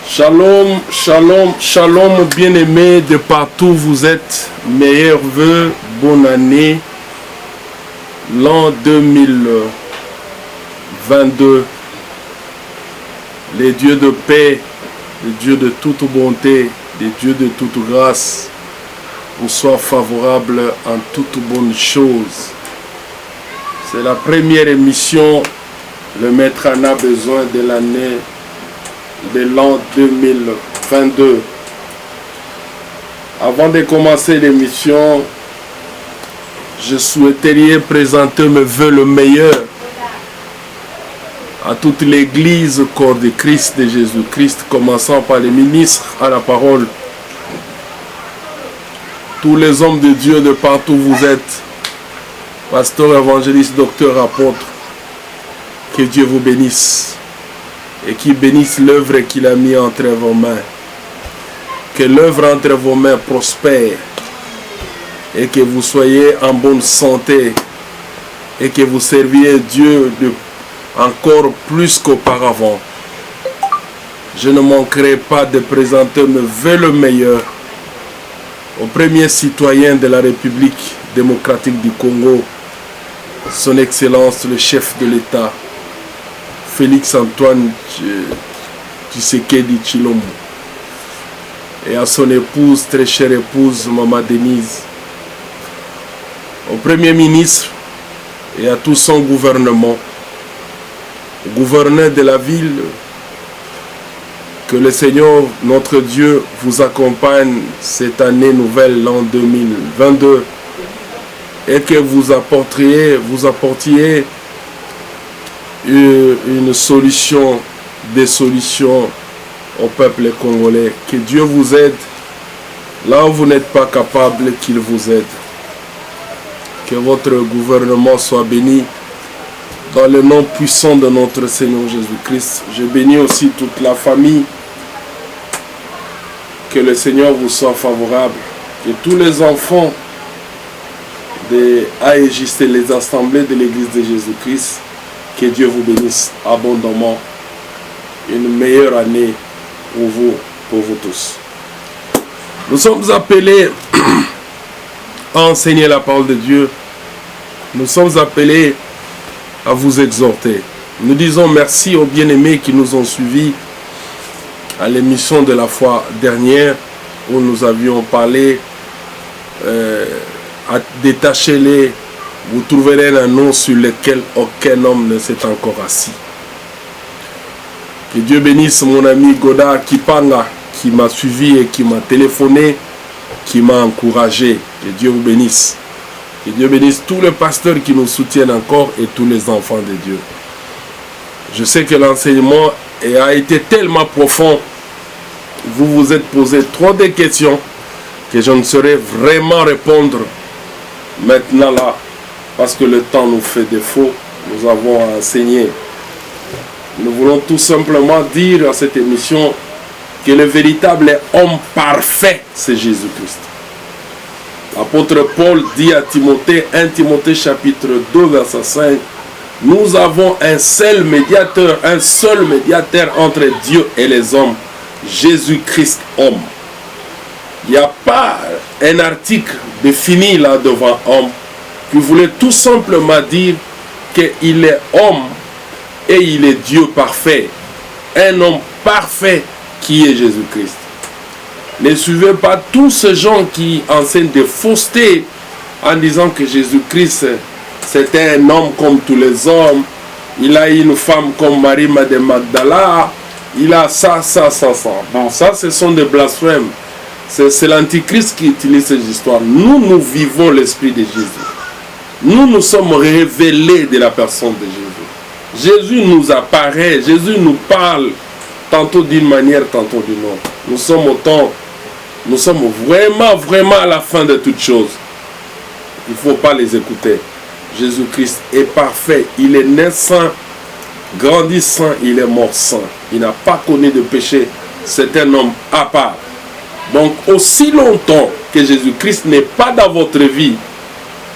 Shalom, shalom, shalom, bien-aimés de partout où vous êtes. Meilleurs vœux, bonne année, l'an 2022. Les dieux de paix, les dieux de toute bonté, les dieux de toute grâce, vous soient favorables en toute bonne chose. C'est la première émission. Le maître en a besoin de l'année de l'an 2022. Avant de commencer l'émission, je souhaiterais présenter mes vœux le meilleur à toute l'église corps de Christ, de Jésus-Christ, commençant par les ministres à la parole, tous les hommes de Dieu de partout où vous êtes, pasteur, évangéliste, docteur, apôtre, que Dieu vous bénisse et qu'il bénisse l'œuvre qu'il a mis entre vos mains. Que l'œuvre entre vos mains prospère et que vous soyez en bonne santé et que vous serviez Dieu encore plus qu'auparavant. Je ne manquerai pas de présenter mes vœux le meilleur au premier citoyen de la République démocratique du Congo, son Excellence le chef de l'État, Félix Antoine Tshisekedi Tshilombo, et à son épouse, très chère épouse, Maman Denise, au Premier ministre et à tout son gouvernement, au gouverneur de la ville, que le Seigneur, notre Dieu, vous accompagne cette année nouvelle, l'an 2022, et que vous apportiez une solution, des solutions au peuple congolais. Que Dieu vous aide là où vous n'êtes pas capable, qu'il vous aide. Que votre gouvernement soit béni dans le nom puissant de notre Seigneur Jésus-Christ. Je bénis aussi toute la famille. Que le Seigneur vous soit favorable. Que tous les enfants de AEJC, les assemblées de l'Église de Jésus-Christ, que Dieu vous bénisse abondamment. Une meilleure année pour vous tous. Nous sommes appelés à enseigner la parole de Dieu. Nous sommes appelés à vous exhorter. Nous disons merci aux bien-aimés qui nous ont suivis à l'émission de la fois dernière où nous avions parlé détachez-les. Vous trouverez un nom sur lequel aucun homme ne s'est encore assis. Que Dieu bénisse mon ami Godard Kipanga qui m'a suivi et qui m'a téléphoné, qui m'a encouragé. Que Dieu vous bénisse. Que Dieu bénisse tous les pasteurs qui nous soutiennent encore et tous les enfants de Dieu. Je sais que l'enseignement a été tellement profond. Vous vous êtes posé trop de questions que je ne saurais vraiment répondre maintenant là. Parce que le temps nous fait défaut, nous avons enseigné. Nous voulons tout simplement dire à cette émission que le véritable homme parfait, c'est Jésus-Christ. L'apôtre Paul dit à Timothée, 1 Timothée chapitre 2, verset 5, nous avons un seul médiateur entre Dieu et les hommes, Jésus-Christ homme. Il n'y a pas un article défini là devant homme, qui voulait tout simplement dire qu'il est homme et il est Dieu parfait. Un homme parfait qui est Jésus-Christ. Ne suivez pas tous ces gens qui enseignent des faussetés en disant que Jésus-Christ c'était un homme comme tous les hommes. Il a une femme comme Marie de Magdala. Il a ça. Bon, ça ce sont des blasphèmes. C'est l'antichrist qui utilise ces histoires. Nous vivons l'esprit de Jésus. Nous sommes révélés de la personne de Jésus. Jésus nous apparaît, Jésus nous parle, tantôt d'une manière, tantôt d'une autre. Nous sommes vraiment à la fin de toutes choses. Il ne faut pas les écouter. Jésus-Christ est parfait. Il est né saint, grandi saint, il est mort saint. Il n'a pas connu de péché. C'est un homme à part. Donc, aussi longtemps que Jésus-Christ n'est pas dans votre vie,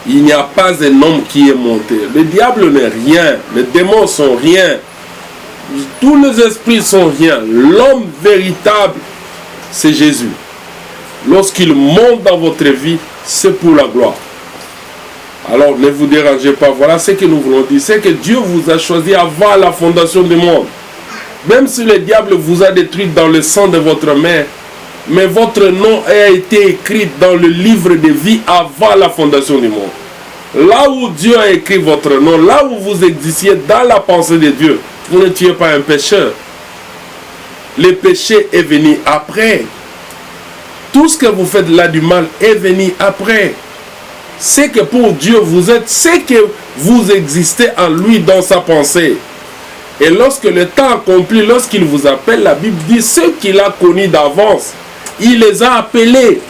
il n'y a pas un homme qui est monté. Le diable n'est rien. Les démons sont rien. Tous les esprits sont rien. L'homme véritable, c'est Jésus. Lorsqu'il monte dans votre vie, c'est pour la gloire. Alors, ne vous dérangez pas. Voilà ce que nous voulons dire. C'est que Dieu vous a choisi avant la fondation du monde. Même si le diable vous a détruit dans le sang de votre mère, mais votre nom a été écrit dans le livre de vie avant la fondation du monde. Là où Dieu a écrit votre nom, là où vous existiez dans la pensée de Dieu, vous n'étiez pas un pécheur. Le péché est venu après. Tout ce que vous faites là du mal est venu après. C'est que pour Dieu, vous êtes, c'est que vous existez en lui dans sa pensée. Et lorsque le temps accompli, lorsqu'il vous appelle, la Bible dit, ceux qu'il a connus d'avance, il les a appelés,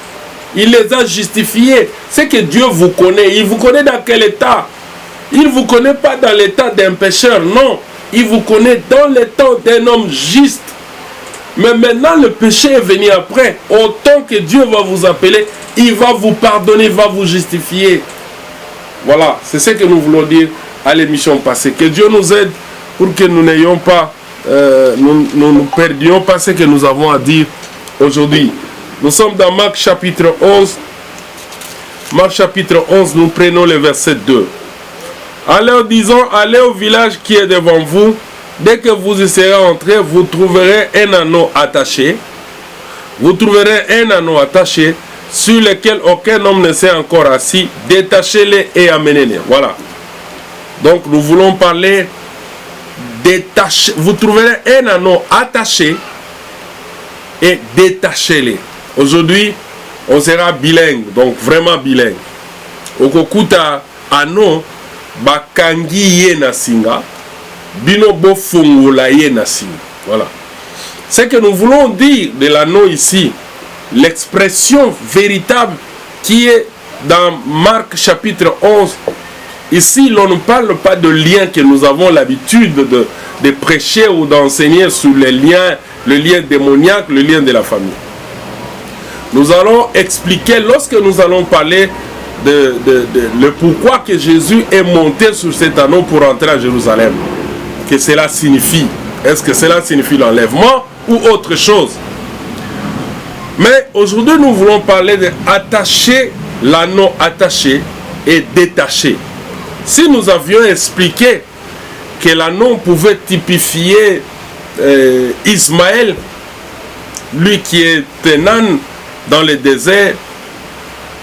il les a justifiés. C'est que Dieu vous connaît. Il vous connaît dans quel état? Il ne vous connaît pas dans l'état d'un pécheur, non. Il vous connaît dans l'état d'un homme juste. Mais maintenant, le péché est venu après. Autant que Dieu va vous appeler, il va vous pardonner, il va vous justifier. Voilà, c'est ce que nous voulons dire à l'émission passée. Que Dieu nous aide pour que nous n'ayons pas, nous perdions pas ce que nous avons à dire aujourd'hui. Nous sommes dans Marc chapitre 11. Marc chapitre 11, nous prenons le verset 2. En leur disant, allez au village qui est devant vous. Dès que vous y serez entrés, vous trouverez un anneau attaché. Vous trouverez un anneau attaché sur lequel aucun homme ne s'est encore assis. Détachez-le et amenez-le. Voilà. Donc nous voulons parler détaché. Vous trouverez un anneau attaché et détachez-le. Aujourd'hui, on sera bilingue, donc vraiment bilingue. Okokuta anneau bakangi ye na singa. Binobo fungola ye na singa. Voilà. Ce que nous voulons dire de l'anneau ici, l'expression véritable qui est dans Marc chapitre 11. Ici, l'on ne parle pas de liens que nous avons l'habitude de prêcher ou d'enseigner sur les liens, le lien démoniaque, le lien de la famille. Nous allons expliquer, lorsque nous allons parler le pourquoi que Jésus est monté sur cet anneau pour entrer à Jérusalem, que cela signifie. Est-ce que cela signifie l'enlèvement ou autre chose? Mais aujourd'hui, nous voulons parler d'attacher, l'anneau attaché et détaché. Si nous avions expliqué que l'anneau pouvait typifier Ismaël, lui qui est un âne dans le désert,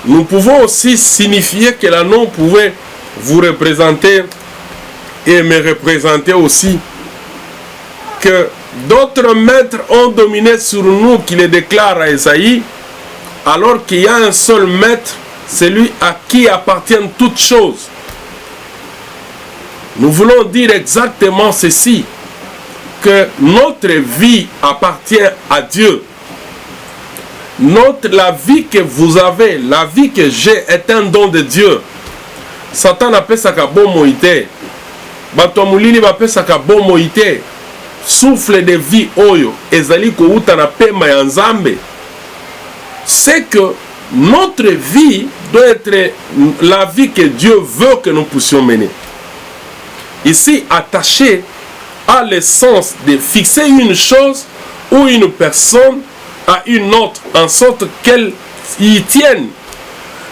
nous pouvons aussi signifier que l'anneau pouvait vous représenter et me représenter aussi, que d'autres maîtres ont dominé sur nous, qui le déclare à Esaïe, alors qu'il y a un seul maître, celui à qui appartiennent toutes choses. Nous voulons dire exactement ceci, que notre vie appartient à Dieu. La vie que vous avez, la vie que j'ai est un don de Dieu. Satan appelle ça bomoïté. Batomulini appelle ça bomoïté. Souffle de vie oyo ezali ko uta na pema ya Nzambe. C'est que notre vie doit être la vie que Dieu veut que nous puissions mener. Ici, attaché a le sens de fixer une chose ou une personne à une autre, en sorte qu'elle y tienne.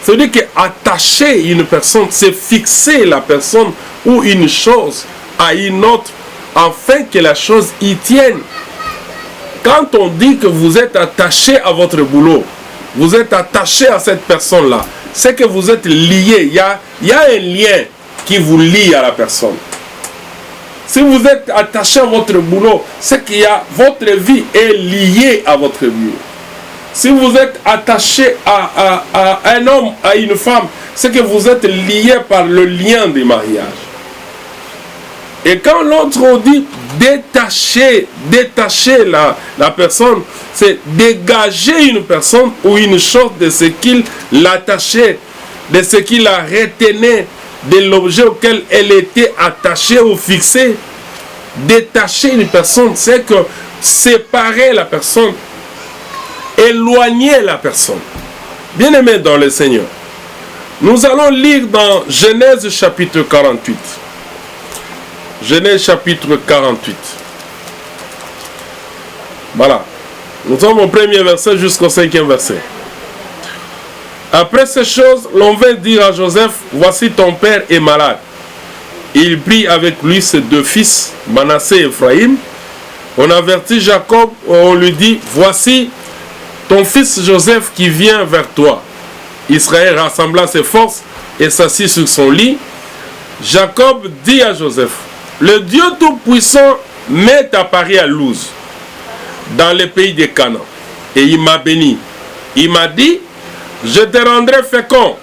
C'est-à-dire qu'attacher une personne, c'est fixer la personne ou une chose à une autre, afin que la chose y tienne. Quand on dit que vous êtes attaché à votre boulot, vous êtes attaché à cette personne-là, c'est que vous êtes lié. Il y a un lien qui vous lie à la personne. Si vous êtes attaché à votre boulot, c'est que votre vie est liée à votre vie. Si vous êtes attaché à un homme, à une femme, c'est que vous êtes lié par le lien du mariage. Et quand l'autre dit détacher la personne, c'est dégager une personne ou une chose de ce qu'il l'attachait, de ce qu'il la retenait, de l'objet auquel elle était attachée ou fixée. Détacher une personne, c'est que séparer la personne, éloigner la personne. Bien-aimés dans le Seigneur, nous allons lire dans Genèse chapitre 48. Genèse chapitre 48. Voilà. Nous sommes au premier verset jusqu'au 5e verset. Après ces choses, l'on vint dire à Joseph, voici ton père est malade. Il prit avec lui ses deux fils, Manassé et Ephraïm. On avertit Jacob, on lui dit, voici ton fils Joseph qui vient vers toi. Israël rassembla ses forces et s'assit sur son lit. Jacob dit à Joseph, le Dieu Tout-Puissant m'est apparu à Luz, dans le pays de Canaan, et il m'a béni. Il m'a dit, je te rendrai fécond,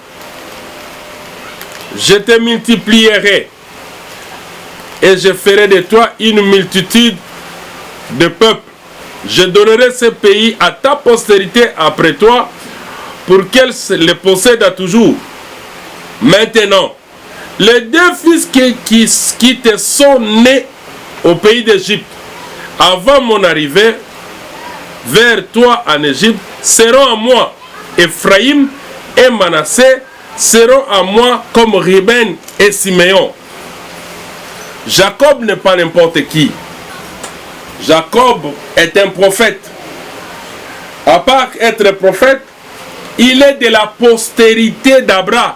je te multiplierai, et je ferai de toi une multitude de peuples. Je donnerai ce pays à ta postérité après toi, pour qu'elle le possède à toujours. Maintenant, les deux fils qui te sont nés au pays d'Égypte, avant mon arrivée vers toi en Égypte, seront à moi. Ephraïm et Manassé seront à moi comme Ruben et Siméon. Jacob n'est pas n'importe qui. Jacob est un prophète. À part être prophète, il est de la postérité d'Abraham.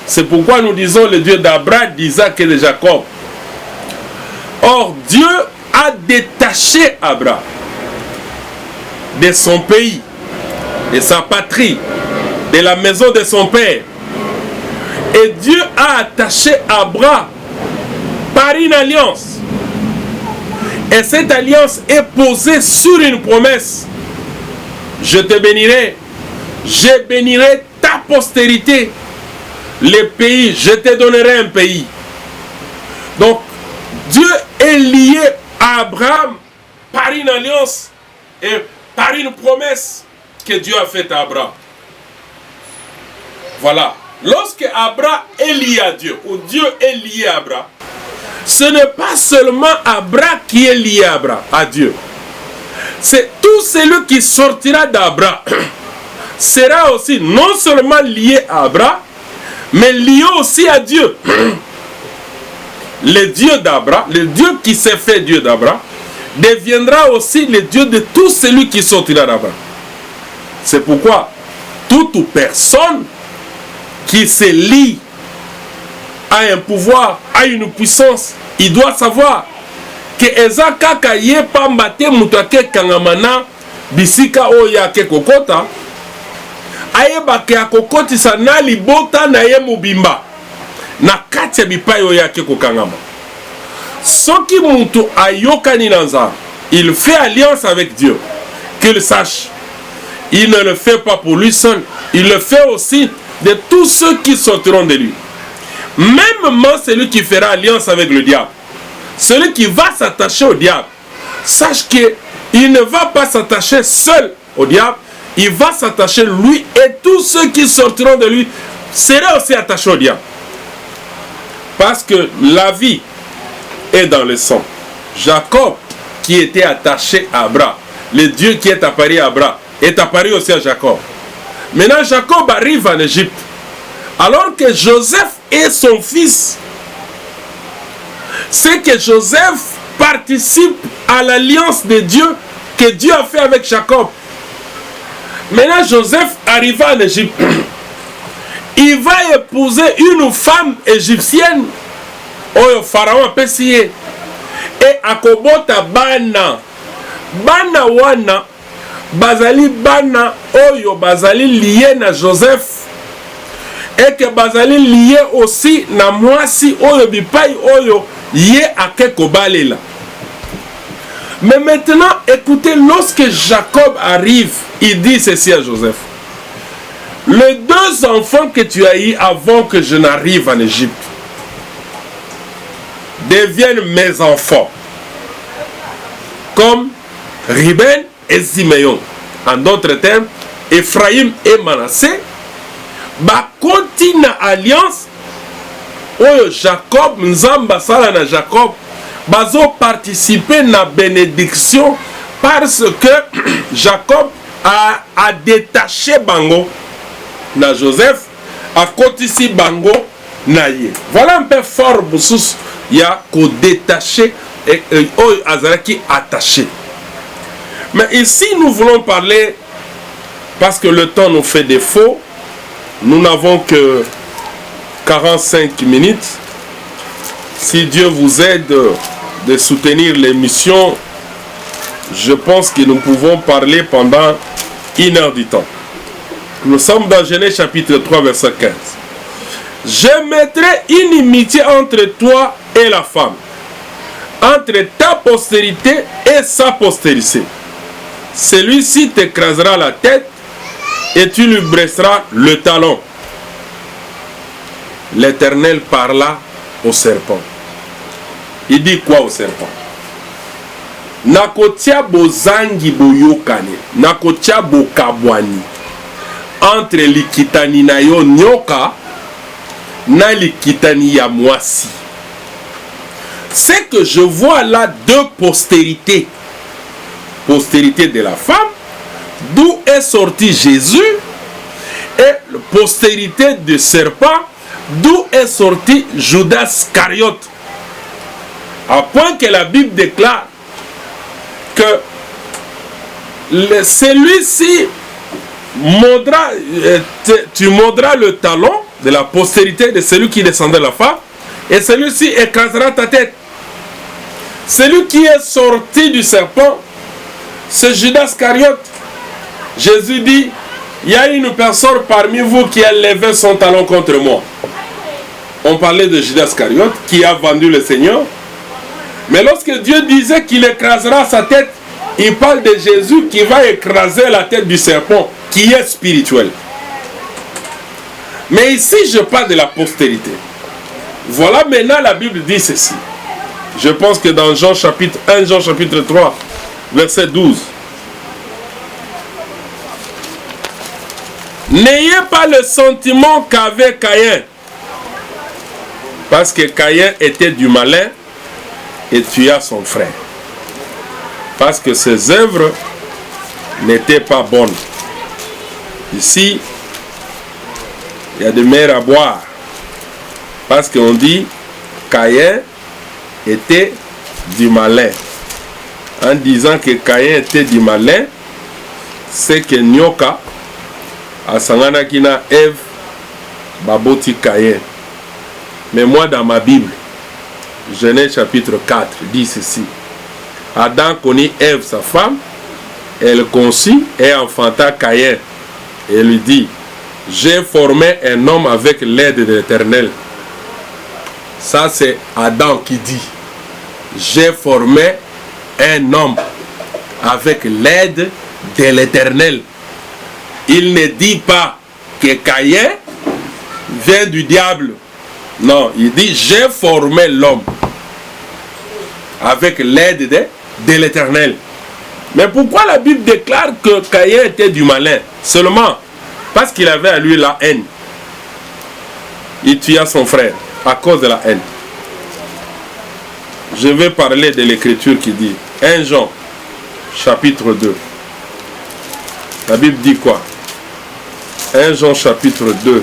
C'est pourquoi nous disons le Dieu d'Abraham, d'Isaac et de Jacob. Or, Dieu a détaché Abraham de son pays, de sa patrie, de la maison de son père. Et Dieu a attaché Abraham par une alliance. Et cette alliance est posée sur une promesse. Je te bénirai, je bénirai ta postérité. Les pays, je te donnerai un pays. Donc, Dieu est lié à Abraham par une alliance et par une promesse que Dieu a faite à Abraham. Voilà. Lorsque Abraham est lié à Dieu, ou Dieu est lié à Abraham, ce n'est pas seulement Abraham qui est lié à Dieu. C'est tout celui qui sortira d'Abraham sera aussi non seulement lié à Abraham, mais lié aussi à Dieu. Le Dieu d'Abraham, le Dieu qui s'est fait Dieu d'Abraham, deviendra aussi le Dieu de tout celui qui sortira d'Abraham. C'est pourquoi toute personne qui se lie à un pouvoir, à une puissance, il doit savoir que eza kaka ye pamba te mutu akekangamana bisika oyo akekokota ayebaka akokotisa na libota na ye mobimba na kati ya bipai oyo akekokangama. Soki mutu ayokani na Nzambe, il fait alliance avec Dieu, qu'il sache, il ne le fait pas pour lui seul, il le fait aussi de tous ceux qui sortiront de lui. Même celui qui fera alliance avec le diable, celui qui va s'attacher au diable, sache qu'il ne va pas s'attacher seul au diable, il va s'attacher lui et tous ceux qui sortiront de lui seront aussi attachés au diable. Parce que la vie est dans le sang. Jacob qui était attaché à Abraham, le Dieu qui est apparu à Abraham, est apparu aussi à Jacob. Maintenant Jacob arrive en Égypte, alors que Joseph est son fils. C'est que Joseph participe à l'alliance de Dieu que Dieu a fait avec Jacob. Maintenant Joseph arriva en Égypte. Il va épouser une femme égyptienne. Oyo Pharaon a pessié. Et akobota bana. Bana wana. Bazali bana. Oyo bazali lié na Joseph. Et que bazali lié aussi na mwasi oyo bipai oyo yé akeko balela. Mais maintenant, écoutez, lorsque Jacob arrive, il dit ceci à Joseph. Les deux enfants que tu as eus avant que je n'arrive en Égypte deviennent mes enfants. Comme Ruben et Siméon. En d'autres termes, Ephraïm et Manassé, continue alliance oyo Jacob, Nzamba sala na Jacob, bazo participer na bénédiction parce que Jacob a détaché bango na Joseph, a kotisi bango na ye. Voilà un peu fort boussous, il y a qu'au détaché et oyo azalaki attaché. Mais ici nous voulons parler, parce que le temps nous fait défaut, nous n'avons que 45 minutes. Si Dieu vous aide de soutenir l'émission, je pense que nous pouvons parler pendant 1 heure du temps. Nous sommes dans Genèse chapitre 3 verset 15. Je mettrai une inimitié entre toi et la femme, entre ta postérité et sa postérité. Celui-ci t'écrasera la tête et tu lui briseras le talon. L'Éternel parla au serpent. Il dit quoi au serpent? Nakotia bozangi boyokane, nakotia bokabwani entre likitani na yo nyoka na likitani ya mwasi. C'est que je vois là deux postérités. Postérité de la femme, d'où est sorti Jésus, et la postérité du serpent, d'où est sorti Judas Iscariote. À point que la Bible déclare que celui-ci tu mordras le talon de la postérité de celui qui descendait de la femme, et celui-ci écrasera ta tête. Celui qui est sorti du serpent, c'est Judas Iscariote. Jésus dit, il y a une personne parmi vous qui a levé son talon contre moi. On parlait de Judas Iscariote qui a vendu le Seigneur. Mais lorsque Dieu disait qu'il écrasera sa tête, il parle de Jésus qui va écraser la tête du serpent, qui est spirituel. Mais ici, je parle de la postérité. Voilà maintenant la Bible dit ceci. Je pense que dans Jean chapitre 1, Jean chapitre 3, verset 12. N'ayez pas le sentiment qu'avait Caïn. Parce que Caïn était du malin et tua son frère. Parce que ses œuvres n'étaient pas bonnes. Ici, il y a de mer à boire. Parce qu'on dit Caïn était du malin. En disant que Caïn était du malin, c'est que Nyoka a Sanganakina Ève baboti Caïn. Mais moi dans ma Bible, Genèse chapitre 4 dit ceci. Adam connut Ève sa femme, elle conçut et enfanta Caïn. Et lui dit, j'ai formé un homme avec l'aide de l'Éternel. Ça c'est Adam qui dit, j'ai formé un homme avec l'aide de l'Éternel. Il ne dit pas que Caïn vient du diable. Non, il dit j'ai formé l'homme avec l'aide de l'Éternel. Mais pourquoi la Bible déclare que Caïn était du malin? Seulement parce qu'il avait à lui la haine. Il tua son frère à cause de la haine. Je vais parler de l'écriture qui dit 1 Jean chapitre 2. La Bible dit quoi? 1 Jean chapitre 2.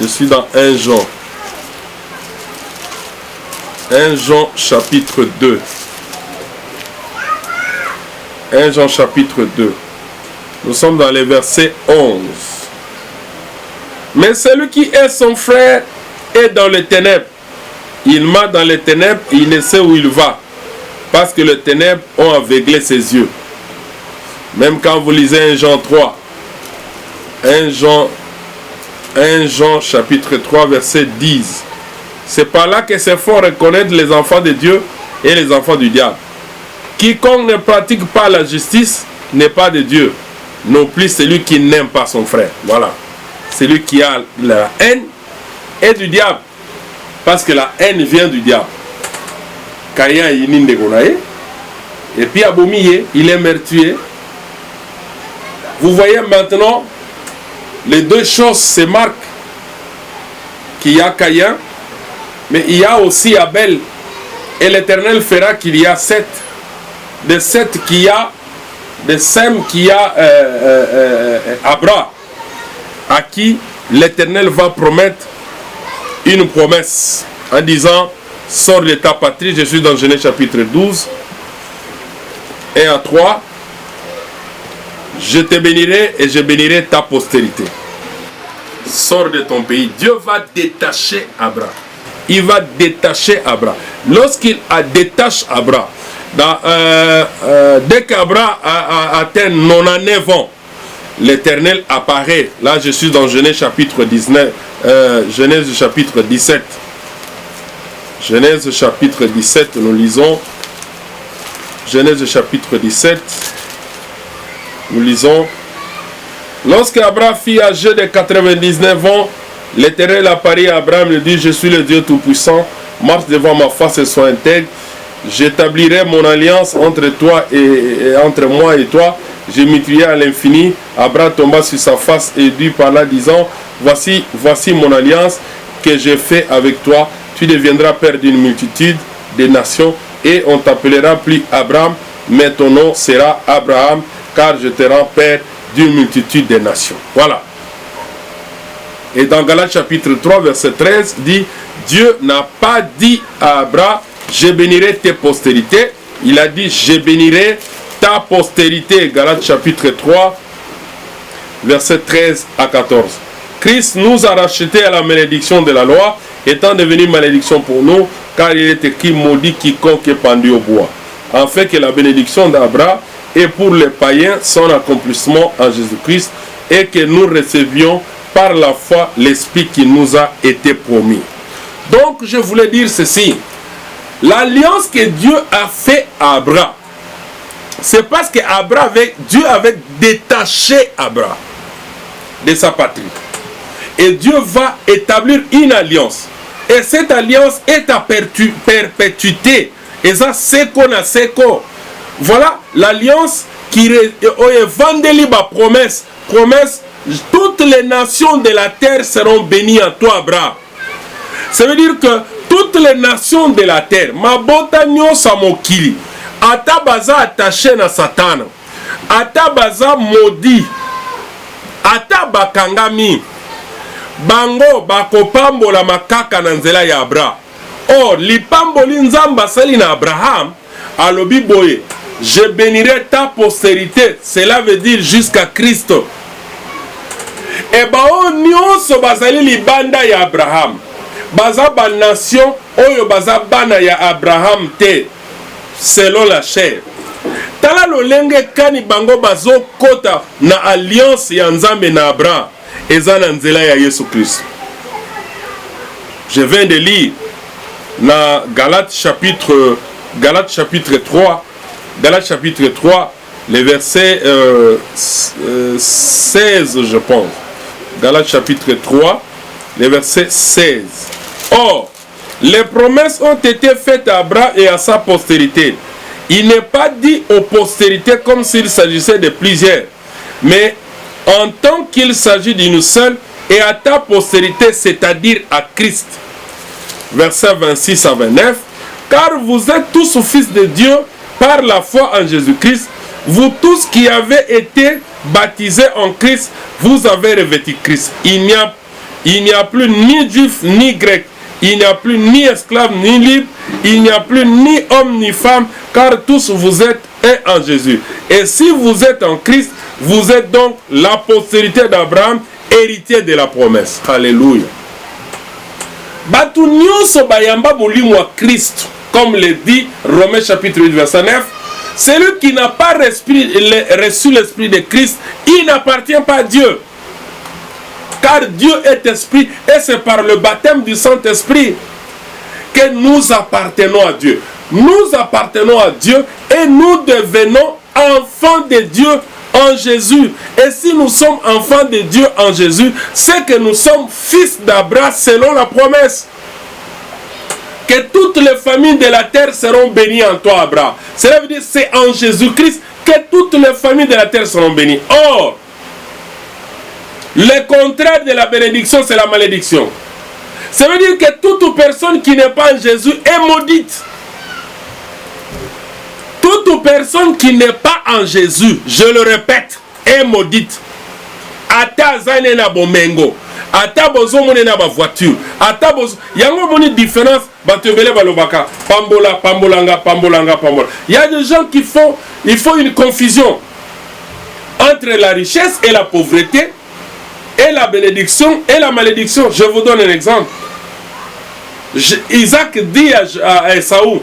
Je suis dans 1 Jean. 1 Jean chapitre 2. 1 Jean chapitre 2. Nous sommes dans les versets 11. Mais celui qui est son frère est dans les ténèbres. Il marche dans les ténèbres et il ne sait où il va. Parce que les ténèbres ont aveuglé ses yeux. Même quand vous lisez 1 Jean 3. 1 Jean chapitre 3 verset 10. C'est par là que se font reconnaître les enfants de Dieu et les enfants du diable. Quiconque ne pratique pas la justice n'est pas de Dieu, non plus celui qui n'aime pas son frère. Voilà. Celui qui a la haine est du diable. Parce que la haine vient du diable. Caïn il ninde gonaye. Et puis Abomiye, il est meurtrier. Vous voyez maintenant les deux choses se marquent qu'il y a Caïn, mais il y a aussi Abel. Et l'Éternel fera qu'il y a 7. De 7 qu'il y a, de Sem qu'il y a Abraham, à qui l'Éternel va promettre une promesse en disant: sors de ta patrie. Je suis dans Genèse chapitre 12 et à 3. Je te bénirai et je bénirai ta postérité. Sors de ton pays. Dieu va détacher Abraham. Il va détacher Abraham. Lorsqu'il détache Abraham, dès qu'Abraham a atteint 99 ans, l'Éternel apparaît. Là, je suis dans Genèse chapitre 19, Genèse chapitre 17. Genèse chapitre 17, nous lisons. Genèse chapitre 17. Nous lisons: lorsque Abraham fit âgé de 99 ans, l'Éternel apparut à Abraham et dit: je suis le Dieu Tout-Puissant, marche devant ma face et sois intègre. J'établirai mon alliance entre toi et entre moi et toi. Je multiplierai à l'infini. Abraham tomba sur sa face et dit par là, disant: voici mon alliance que j'ai fait avec toi. Tu deviendras père d'une multitude de nations et on t'appellera plus Abraham, mais ton nom sera Abraham, car je te rends père d'une multitude de nations. Voilà. Et dans Galates chapitre 3, verset 13, dit: Dieu n'a pas dit à Abraham: je bénirai tes postérités. Il a dit: je bénirai ta postérité. Galates chapitre 3, verset 13 à 14. Christ nous a rachetés à la malédiction de la loi, étant devenu malédiction pour nous, car il est écrit: maudit quiconque est pendu au bois. En fait que la bénédiction d'Abraham est pour les païens son accomplissement en Jésus-Christ, et que nous recevions par la foi l'Esprit qui nous a été promis. Donc je voulais dire ceci: l'alliance que Dieu a fait à Abraham, c'est parce que Dieu avait détaché Abraham de sa patrie. Et Dieu va établir une alliance. Et cette alliance est à perpétuité. Et ça, c'est qu'on a, c'est quoi. Voilà l'alliance qui est vendée promesse. Promesse, toutes les nations de la terre seront bénies en toi, Abraham. Ça veut dire que toutes les nations de la terre, mabota nyosa mokili, ata baza attaché na Satan, ata baza maudit, ata bakangami, bango bakopambola makaka na nzela ya Abraham. Or, lipamboli nzamba sali na Abraham, alobi boye: je bénirai ta postérité. Cela veut dire jusqu'à Christ. Et bao nyonso bazali libanda ya Abraham, baza ba nation oyo baza bana ya Abraham te, selon la chair. Tala lolenge kani bango bazo kota na alliance ya Nzambe na Abraham, eza na nzela ya Yesu Christ. Je viens de lire na Galates chapitre 3, Galates chapitre 3, le verset 16, je pense. Galates chapitre 3, le verset 16. Or, les promesses ont été faites à Abraham et à sa postérité. Il n'est pas dit aux postérités comme s'il s'agissait de plusieurs, mais en tant qu'il s'agit d'une seule, et à ta postérité, c'est-à-dire à Christ. Verset 26 à 29. Car vous êtes tous fils de Dieu par la foi en Jésus-Christ. Vous tous qui avez été baptisés en Christ, vous avez revêtu Christ. Il n'y a plus ni juif ni grec. Il n'y a plus ni esclave ni libre. Il n'y a plus ni homme ni femme, car tous vous êtes un en Jésus. Et si vous êtes en Christ, vous êtes donc la postérité d'Abraham, héritier de la promesse. Alléluia. Batu nyonso bayamba bolimwa Christ, comme le dit Romains chapitre 8 verset 9. Celui qui n'a pas reçu l'esprit de Christ, il n'appartient pas à Dieu. Car Dieu est esprit et c'est par le baptême du Saint-Esprit que nous appartenons à Dieu. Nous appartenons à Dieu et nous devenons enfants de Dieu en Jésus. Et si nous sommes enfants de Dieu en Jésus, c'est que nous sommes fils d'Abraham selon la promesse. Que toutes les familles de la terre seront bénies en toi, Abraham. Cela veut dire que c'est en Jésus-Christ que toutes les familles de la terre seront bénies. Or, le contraire de la bénédiction, c'est la malédiction. Ça veut dire que toute personne qui n'est pas en Jésus est maudite. Toute personne qui n'est pas en Jésus, je le répète, est maudite. Ata zane na bomengo, ata bozo mone na ba voiture, ata bozo yango moni différence batebele balobaka pambola pambolanga pambolanga pambola. Il y a des gens qui font, il faut une confusion entre la richesse et la pauvreté, et la bénédiction et la malédiction. Je vous donne un exemple. Isaac dit à Esaü,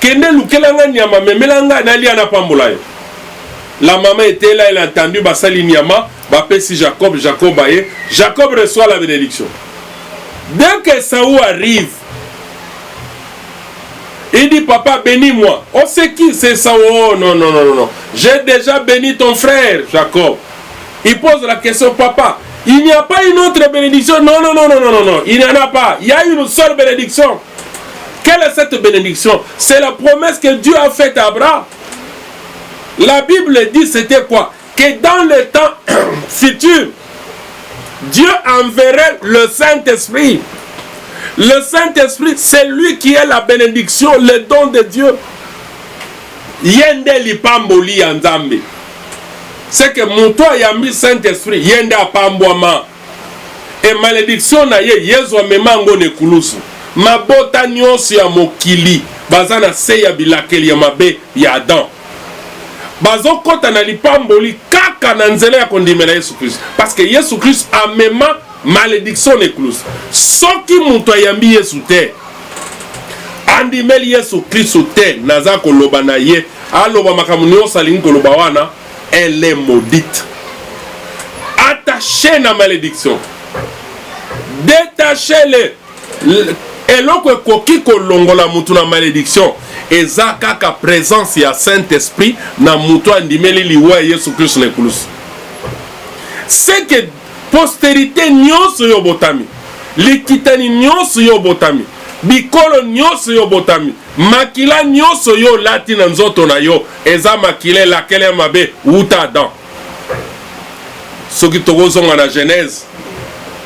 Kende lukelanga nyama memelanga nalia na pambola yo. La maman était là, elle a entendu basali nyama, bapesi Jacob, Jacob aye, Jacob reçoit la bénédiction. Dès que Esaü arrive, il dit papa bénis-moi. Oh c'est qui c'est Esaü? Oh non non non non. J'ai déjà béni ton frère Jacob. Il pose la question papa. Il n'y a pas une autre bénédiction? Non, non, non, non, non, non, non. Il n'y en a pas. Il y a une seule bénédiction. Quelle est cette bénédiction? C'est la promesse que Dieu a faite à Abraham. La Bible dit c'était quoi? Que dans le temps futur, Dieu enverrait le Saint-Esprit. Le Saint-Esprit, c'est lui qui est la bénédiction, le don de Dieu. Yende li pamboli anzambe. C'est que mon toit yambi Saint-Esprit, yenda pambouama. Et malédiction na ye, yezo memango ne kulusu. Mabota nyonso ya mokili, bazana seya bilakeli ya mabe ya Adam. Bazo kota na lipamboli kaka na nzela ya kondimela Yesu Christ. Parce que Yesu Christ a même malédiction ne kulusu. Soki mon yambi Yesu te, andimeli Yesu Christ te, naza koloba na ye, aloba makamunio salingi koloba wana, elle est maudite. Attachez la malédiction. Détachez-les. Eloko koki kolongola mutu na malédiction. Eza kaka présence ya Saint-Esprit na mutu andimeli liwa Yesu Christ le kulus. C'est que postérité nyonso yo botami. Likitani nyonso yo botami. Bikolo nyonso yo botami. Makila nyonso yo lati na nzoto na yo. Eza makile lakele mabe uta Adam. Soki tokozonga na Genèse,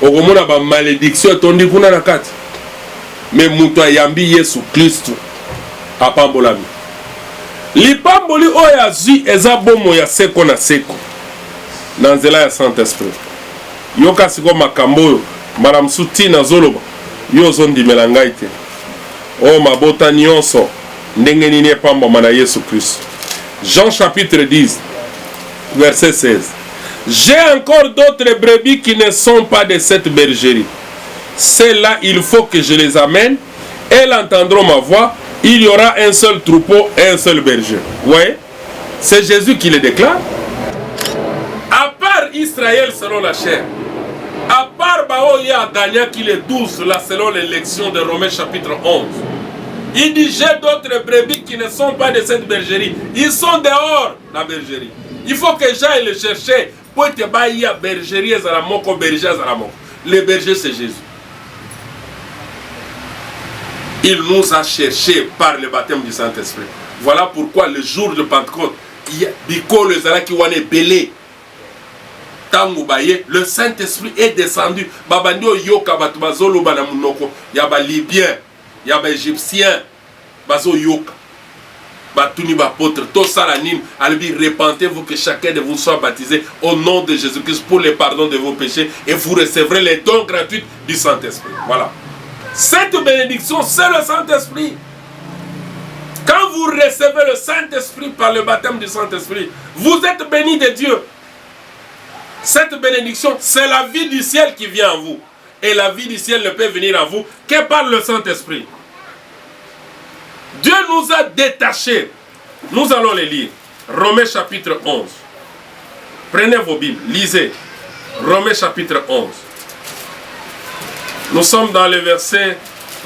okomona ba malédiction tondi kuna na kati. Mais mutu ayambi Yesu Kristo apambolami. Lipamboli oyo azwi eza bomo ya seko na seko. Na nzela ya Saint-Esprit. Yoka siko makambo oyo maramusu tina zoloba. Yo zondimela ngai te. O mabota nyonso ndenge nini epambama na Yesu Kristo. Jean chapitre 10 verset 16. J'ai encore d'autres brebis qui ne sont pas de cette bergerie. Celles-là, il faut que je les amène. Elles entendront ma voix. Il y aura un seul troupeau et un seul berger. Oui, c'est Jésus qui le déclare. À part Israël selon la chair, à part Baoya Gagna qui est 12 là selon l'élection de Romains chapitre 11, il dit j'ai d'autres brebis qui ne sont pas de cette bergerie. Ils sont dehors la bergerie. Il faut que j'aille les chercher. Pour te bailler bergerie zalamoko berger zalamoko. Le berger c'est Jésus. Il nous a cherchés par le baptême du Saint-Esprit. Voilà pourquoi le jour de Pentecôte, le Saint-Esprit est descendu. Il y a des Libyens, il y a des Égyptiens, répentez-vous que chacun de vous soit baptisé au nom de Jésus-Christ pour le pardon de vos péchés et vous recevrez les dons gratuits du Saint-Esprit. Voilà. Cette bénédiction, c'est le Saint-Esprit. Quand vous recevez le Saint-Esprit par le baptême du Saint-Esprit, vous êtes bénis de Dieu. Cette bénédiction, c'est la vie du ciel qui vient en vous. Et la vie du ciel ne peut venir en vous que par le Saint-Esprit. Dieu nous a détachés. Nous allons les lire. Romains chapitre 11. Prenez vos Bibles, lisez. Romains chapitre 11. Nous sommes dans les versets,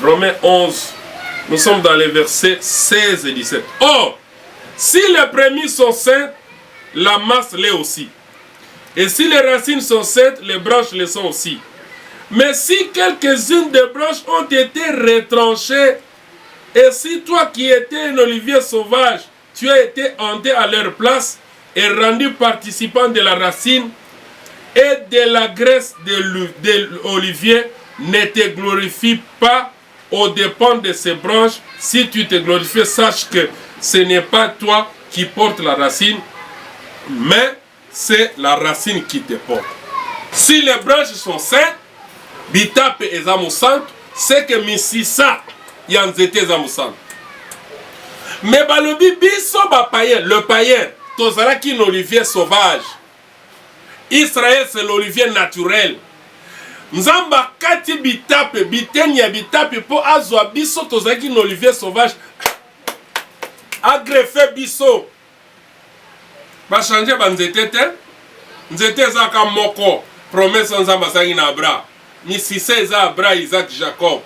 Romains 11, nous sommes dans les versets 16 et 17. Or, si les prémices sont saintes, la masse l'est aussi. Et si les racines sont saintes, les branches le sont aussi. Mais si quelques-unes des branches ont été retranchées, et si toi qui étais un olivier sauvage, tu as été hanté à leur place et rendu participant de la racine et de la graisse de l'olivier, ne te glorifie pas aux dépens de ces branches. Si tu te glorifies, sache que ce n'est pas toi qui portes la racine, mais c'est la racine qui te porte. Si les branches sont saintes, bitape et zamousant, c'est que misisa yanzete zamousant. Mais balobi biso ba païen, le païen, tozala qui l'olivier sauvage. Israël c'est l'olivier naturel. Nzamba kati bitape, bitenya bitape po azwa biso tozala qui l'olivier sauvage. Agreffé biso. Ba changer ba nzete te. Nzete zaka moko. Promesse nzamba sangi na Abraham. Misisa eza Abraham, Isaac, Jacob.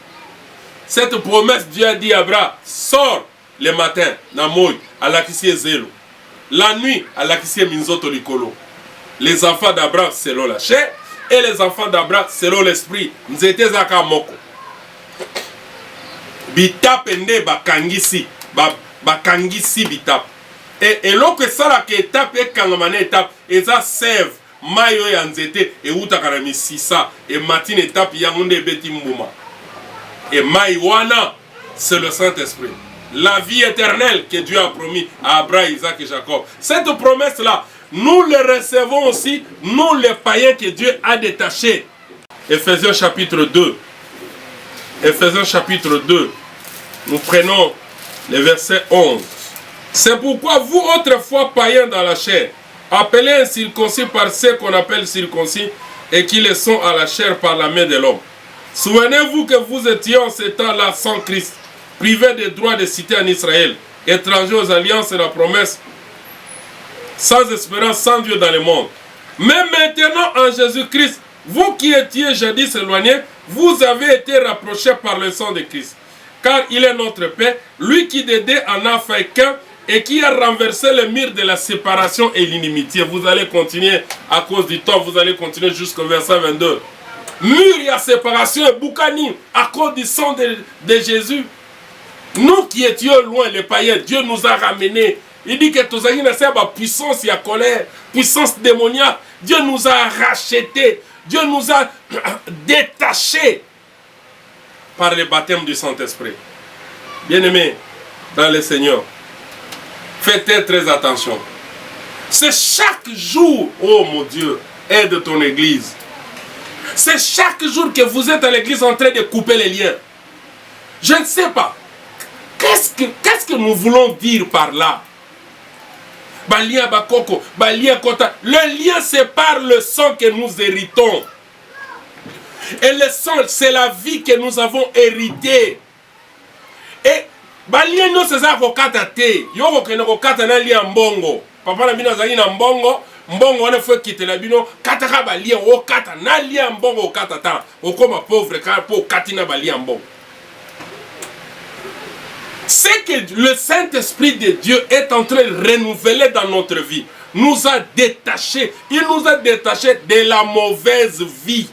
Cette promesse, Dieu a dit à Abraham, sors le matin, Namoy, à l'Akissie Zélo. La nuit, à l'Akissie Minzoto Likolo. Les enfants d'Abraham selon la chair et les enfants d'Abraham selon l'esprit. Nzete zaka moko. Bitap ende bakangisi. Bakangisi bitap. Et lorsque ça la étape et kangamane étape, et ça sève. Mayo ya nzete et utakara misisa et matine étape yangonde beti mbuma. Et maïwana, c'est le Saint-Esprit. La vie éternelle que Dieu a promis à Abraham, Isaac et Jacob. Cette promesse-là, nous le recevons aussi, nous les païens que Dieu a détachés. Ephésiens chapitre 2. Ephésiens chapitre 2. Nous prenons le verset 11. C'est pourquoi vous, autrefois païens dans la chair, appelés incirconcis par ceux qu'on appelle circoncis et qui le sont à la chair par la main de l'homme. Souvenez-vous que vous étiez en ce temps-là sans Christ, privés des droits de cité en Israël, étrangers aux alliances et la promesse, sans espérance, sans Dieu dans le monde. Mais maintenant en Jésus-Christ, vous qui étiez jadis éloignés, vous avez été rapprochés par le sang de Christ. Car il est notre paix, lui qui d'aider en a fait qu'un, et qui a renversé le mur de la séparation et l'inimitié. Vous allez continuer à cause du temps, vous allez continuer jusqu'au verset 22. Mur et séparation et boukani à cause du sang de Jésus. Nous qui étions loin, les païens, Dieu nous a ramenés. Il dit que tous les gens puissance et colère, puissance démoniaque. Dieu nous a rachetés. Dieu nous a détachés par le baptême du Saint-Esprit. Bien-aimés dans le Seigneur, faites très attention. C'est chaque jour, oh mon Dieu, aide ton église. C'est chaque jour que vous êtes à l'église en train de couper les liens. Je ne sais pas. Qu'est-ce que nous voulons dire par là? Balia bakoko, balia kota. Le lien, c'est par le sang que nous héritons. Et le sang, c'est la vie que nous avons héritée. Et balia no seza kokata te. Yoko kene kokata na lia mbongo. Papa na bino zali na mbongo. Mbongo wana fwe kite la bino. Kata ka balia o kata na lia mbongo kata ta. Okoma pauvre ka po katina balia mbongo. C'est que le Saint-Esprit de Dieu est en train de renouveler dans notre vie. Nous a détachés. Il nous a détachés de la mauvaise vie.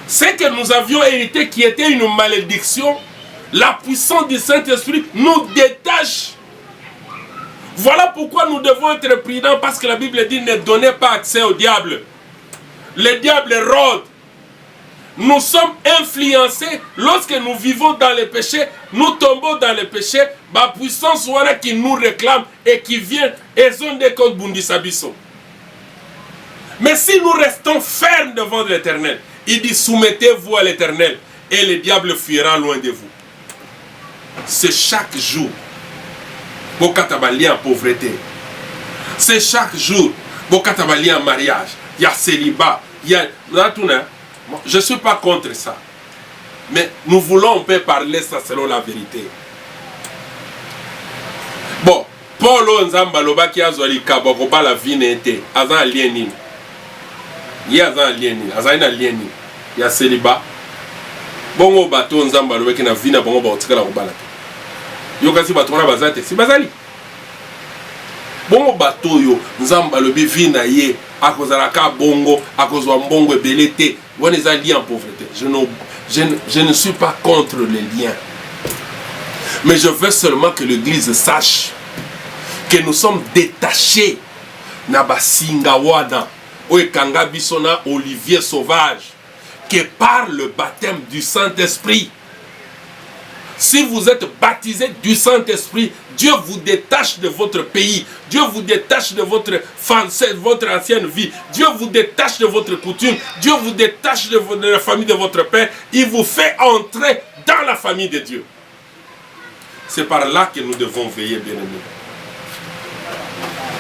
Ce que nous avions hérité qui était une malédiction, la puissance du Saint-Esprit nous détache. Voilà pourquoi nous devons être prudents, parce que la Bible dit ne donnez pas accès au diable. Le diable rôde. Nous sommes influencés lorsque nous vivons dans le péché, nous tombons dans le péché, la puissance voilà qui nous réclame et qui vient et zone de code bundisabiso. Mais si nous restons fermes devant l'Éternel, il dit soumettez-vous à l'Éternel et le diable fuira loin de vous. C'est chaque jour. Bokatabali en pauvreté. C'est chaque jour. Bokatabali en mariage. Il y a célibat. Il y a... Je ne suis pas contre ça. Mais nous voulons, on peut parler ça selon la vérité. Bon, Paul Nzamba loba ki azwali kabokoba la vie n'était. Azan alieni. Il y a azan alieni. Azan alieni. Il y a célibat. Bongo bato Nzamba loba ki na vie na bongo ba otikala kobala. Yo kasi bato na bazate. Si bazali. Bongo bato yo Nzamba lobi vie na ye. Akozalaka bongo, akozwa mbongo ebelete. On les a liés en pauvreté. Je ne suis pas contre les liens. Mais je veux seulement que l'église sache que nous sommes détachés. Nabasinga wada. Oekanga bisona Olivier sauvage. que par le baptême du Saint-Esprit. Si vous êtes baptisé du Saint-Esprit, Dieu vous détache de votre pays. Dieu vous détache de votre ancienne vie. Dieu vous détache de votre coutume. Dieu vous détache de la famille de votre père. Il vous fait entrer dans la famille de Dieu. C'est par là que nous devons veiller, bien-aimés.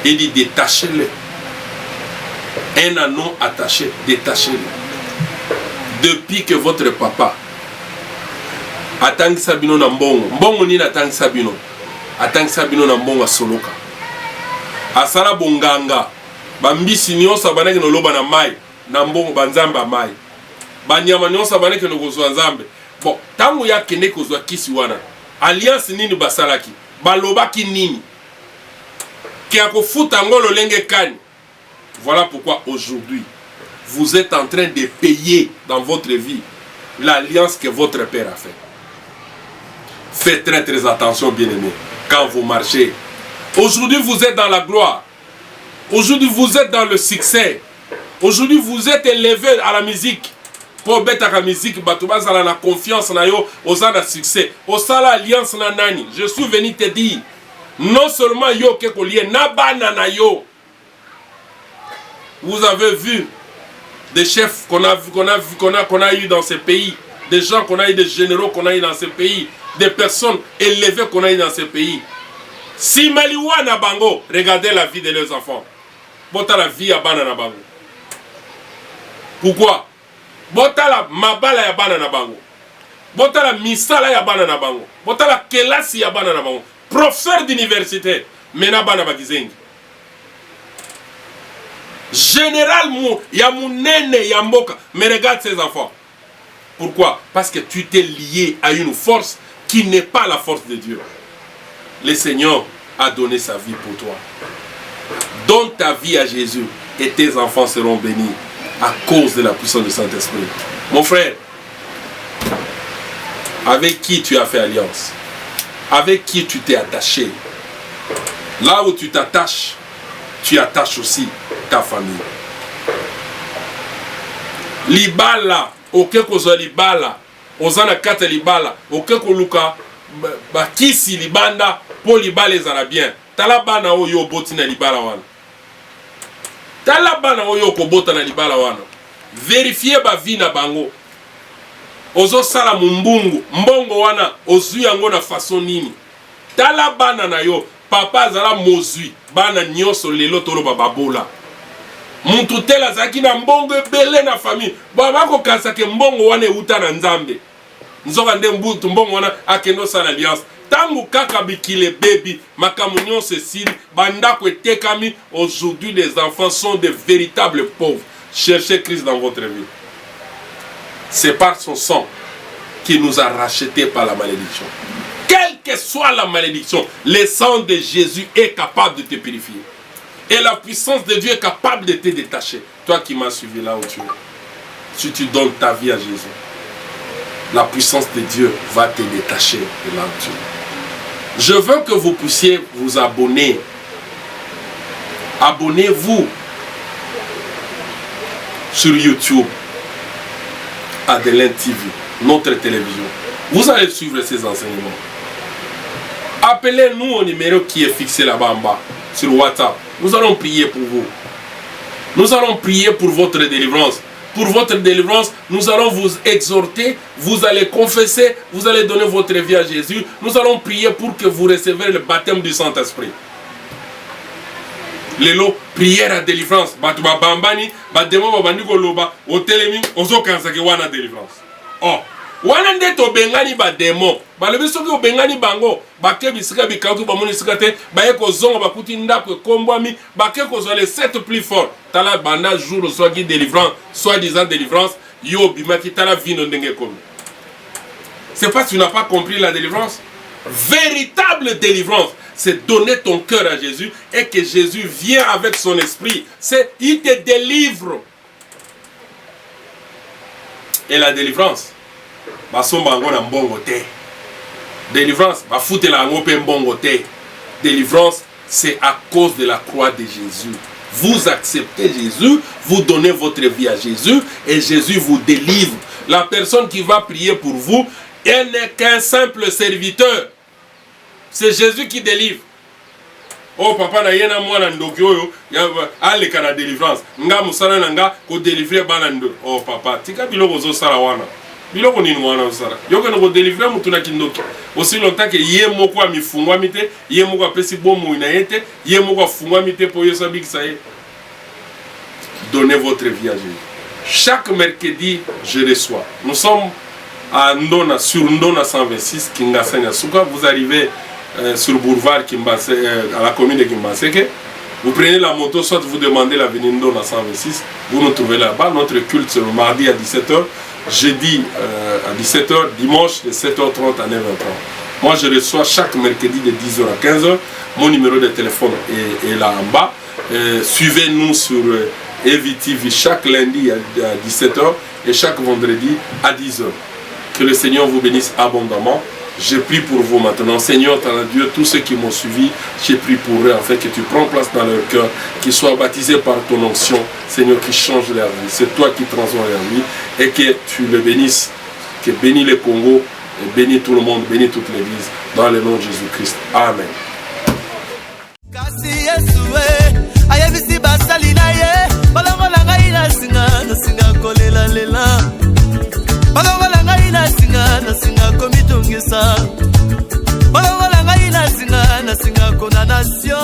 Il dit détachez-le. Un anneau attaché, détachez-le. Depuis que votre papa atangisa bino na mbongo, mbongo nini atangisa bino? Atangisa bino na mbongo asoloka. Asala bonganga, bambisi nyonso banaki no loba na mai, na mbongo banzamba mai. Banyama nyonso banaki no kozwa nzambe. Bon, tangu ya kende kozwa kisi wana. Alliance nini basalaki? Balobaki nini? Ki akofuta ngolo lenge kani. Voilà pourquoi aujourd'hui, vous êtes en train de payer dans votre vie l'alliance que votre père a fait. Faites très très attention, bien-aimés, quand vous marchez. Aujourd'hui, vous êtes dans la gloire. Aujourd'hui, vous êtes dans le succès. Aujourd'hui, vous êtes élevé à la musique. Pour mettre la musique, Batouba, ça a la confiance, aux a succès. Au sala alliance na nani. Je suis venu te dire, non seulement yo keko lié, nabana na yo. Vous avez vu des chefs qu'on a eu dans ces pays, des gens qu'on a eu, des généraux qu'on a eu dans ces pays, des personnes élevées qu'on a eu dans ces pays. Si Maliwa na bango, regardez la vie de leurs enfants. Bota la vie à bana na bango. Pourquoi? Bota la mabala ya bana na bango. Bota la misala ya bana na bango. Bota la kelasi ya bana na bango. Professeur d'université, mena bana bagizengi. Général Yamounene Yamboka, mais regarde ces enfants. Pourquoi? Parce que tu t'es lié à une force qui n'est pas la force de Dieu. Le Seigneur a donné sa vie pour toi. Donne ta vie à Jésus et tes enfants seront bénis à cause de la puissance du Saint-Esprit. Mon frère, avec qui tu as fait alliance? Avec qui tu t'es attaché? Là où tu t'attaches, tu attaches aussi ta famille. Libala, oke kozwa libala, ozana kata libala, oke koluka bakisi libanda po libala ezala bien. Tala bana oyo boti na libala wana. Tala bana oyo kobota na libala wana. Vérifiez ba vie na bango. Ozo sala mbungu, mbongo wana ozui yango na façon nini. Tala bana na yo, papa azala mozui, bana nyonso lelo tolo bababola. Muntu tela zaki na mbongo ebele na famille. Baba ko kasake mbongo wana euta na nzambe. Nzoka nde mbutu mbongo wana akendo sana alliance. Tangu kaka bikile baby, makamu nyonso esili, bandako etekami, aujourd'hui les enfants sont de véritables pauvres. Cherchez Christ dans votre vie. C'est par son sang qui nous a rachetés par la malédiction. Quelle que soit la malédiction, le sang de Jésus est capable de te purifier. Et la puissance de Dieu est capable de te détacher. Toi qui m'as suivi là où tu es. Si tu donnes ta vie à Jésus, la puissance de Dieu va te détacher de là où tu es. Je veux que vous puissiez vous abonner. Abonnez-vous sur YouTube. Adeline TV, notre télévision. Vous allez suivre ces enseignements. Appelez-nous au numéro qui est fixé là-bas en bas, sur WhatsApp. Nous allons prier pour vous. Nous allons prier pour votre délivrance. Pour votre délivrance, nous allons vous exhorter, vous allez confesser, vous allez donner votre vie à Jésus. Nous allons prier pour que vous receviez le baptême du Saint-Esprit. Lelo, prière à délivrance. Batuba bambani, bademo babandi koloba, otelemi, ozo kansake wana délivrance. Oh, wana ndeto bengani bademo. Balobi soki obengani bango, bake bisika bikauki bamoni sikate, baye kozonga bakuti ndako kombwami, bake kozwa les 7 plus forts. Tala banda jour soit qui délivrance, soit disant délivrance, yo bimaki tala vino ndenge komi. C'est parce que tu n'as pas compris la délivrance. Véritable délivrance, c'est donner ton cœur à Jésus et que Jésus vient avec son esprit. C'est, il te délivre. Et la délivrance, délivrance, délivrance, c'est à cause de la croix de Jésus. vous acceptez Jésus, vous donnez votre vie à Jésus et Jésus vous délivre. La personne qui va prier pour vous, elle n'est qu'un simple serviteur. C'est Jésus qui délivre. Oh papa na yena mwana ndoki oyo ale kana délivrance. Nga musana nanga ko délivrer banando. Oh papa, tika biloko zo sala wana. Biloko nini wana osala. Yoko na ko délivrer mutu na kindoki. Aussi longtemps que ye moko amifungwa mite, ye moko apesi bomo ina yete, ye moko afungwa mite po yosa bikisa ye. Donnez votre vie à Jésus. Chaque mercredi, je reçois. Nous sommes à Ndona, sur Ndona 126, Kingasanya Nyasuka. Vous arrivez sur le boulevard Kimbase, à la commune de Kimbaseke. Vous prenez la moto, soit vous demandez l'avenue Ndona 126. Vous nous trouvez là-bas. Notre culte, c'est le mardi à 17h, jeudi à 17h, dimanche de 7h30 à 9h30. Moi, je reçois chaque mercredi de 10h à 15h. Mon numéro de téléphone est là en bas. Suivez-nous sur EVTV chaque lundi à 17h et chaque vendredi à 10h. Que le Seigneur vous bénisse abondamment. Je prie pour vous maintenant. Seigneur, ton Dieu, tous ceux qui m'ont suivi, j'ai prie pour eux afin que tu prends place dans leur cœur, qu'ils soient baptisés par ton onction, Seigneur, qui change leur vie. C'est toi qui transformes leur vie et que tu le bénisses, que bénis le Congo, et bénis tout le monde, bénis toute l'Église, dans le nom de Jésus-Christ. Amen. Singa kona nation